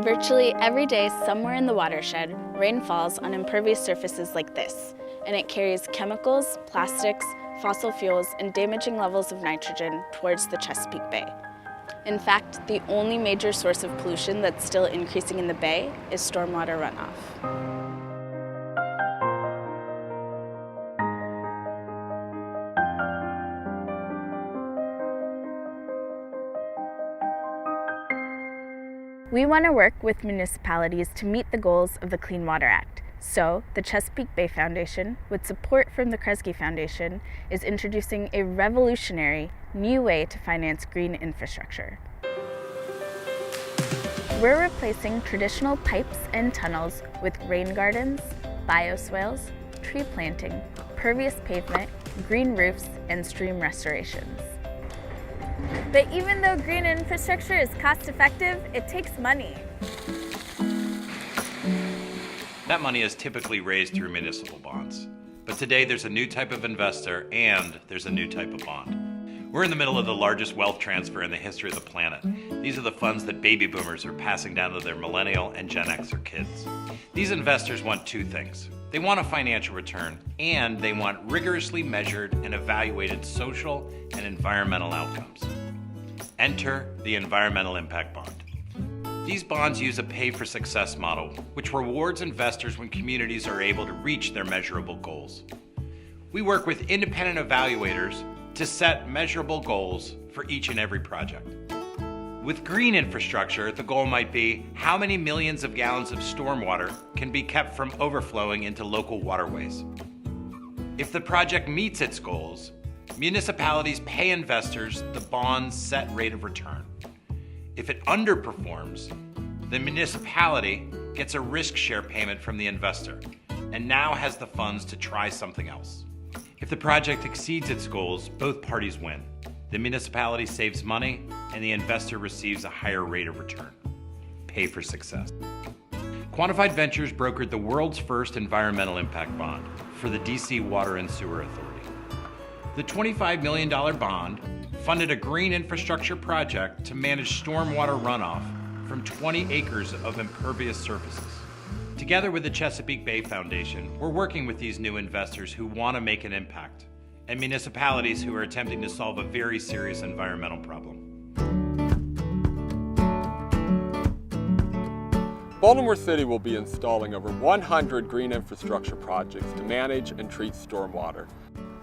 Virtually every day somewhere in the watershed, rain falls on impervious surfaces like this, and it carries chemicals, plastics, fossil fuels, and damaging levels of nitrogen towards the Chesapeake Bay. In fact, the only major source of pollution that's still increasing in the bay is stormwater runoff. We want to work with municipalities to meet the goals of the Clean Water Act. So, the Chesapeake Bay Foundation, with support from the Kresge Foundation, is introducing a revolutionary new way to finance green infrastructure. We're replacing traditional pipes and tunnels with rain gardens, bioswales, tree planting, pervious pavement, green roofs, and stream restorations. But even though green infrastructure is cost-effective, it takes money. That money is typically raised through municipal bonds. But today there's a new type of investor and there's a new type of bond. We're in the middle of the largest wealth transfer in the history of the planet. These are the funds that baby boomers are passing down to their millennial and Gen Xer kids. These investors want two things. They want a financial return, and they want rigorously measured and evaluated social and environmental outcomes. Enter the Environmental Impact Bond. These bonds use a pay-for-success model, which rewards investors when communities are able to reach their measurable goals. We work with independent evaluators to set measurable goals for each and every project. With green infrastructure, the goal might be how many millions of gallons of stormwater can be kept from overflowing into local waterways. If the project meets its goals, municipalities pay investors the bond's set rate of return. If it underperforms, the municipality gets a risk share payment from the investor and now has the funds to try something else. If the project exceeds its goals, both parties win. The municipality saves money and the investor receives a higher rate of return. Pay for success. Quantified Ventures brokered the world's first environmental impact bond for the DC Water and Sewer Authority. The $25 million bond funded a green infrastructure project to manage stormwater runoff from 20 acres of impervious surfaces. Together with the Chesapeake Bay Foundation, we're working with these new investors who want to make an impact, and municipalities who are attempting to solve a very serious environmental problem. Baltimore City will be installing over 100 green infrastructure projects to manage and treat stormwater.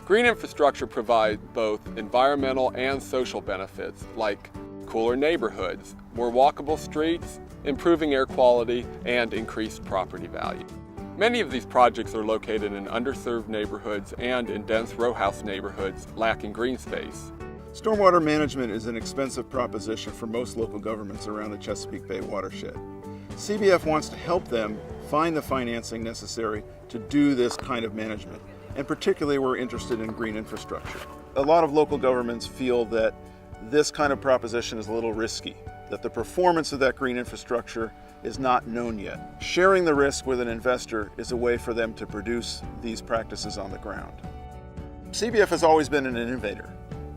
Green infrastructure provides both environmental and social benefits like cooler neighborhoods, more walkable streets, improving air quality, and increased property value. Many of these projects are located in underserved neighborhoods and in dense row house neighborhoods lacking green space. Stormwater management is an expensive proposition for most local governments around the Chesapeake Bay watershed. CBF wants to help them find the financing necessary to do this kind of management, and particularly we're interested in green infrastructure. A lot of local governments feel that this kind of proposition is a little risky, that the performance of that green infrastructure is not known yet. Sharing the risk with an investor is a way for them to produce these practices on the ground. CBF has always been an innovator,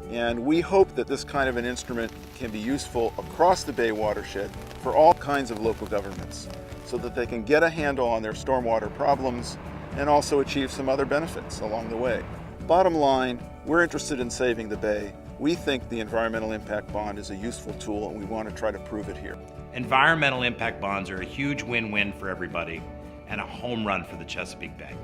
and we hope that this kind of an instrument can be useful across the Bay watershed for all kinds of local governments, so that they can get a handle on their stormwater problems and also achieve some other benefits along the way. Bottom line, we're interested in saving the Bay. We think the Environmental Impact Bond is a useful tool, and we want to try to prove it here. Environmental impact bonds are a huge win-win for everybody and a home run for the Chesapeake Bay.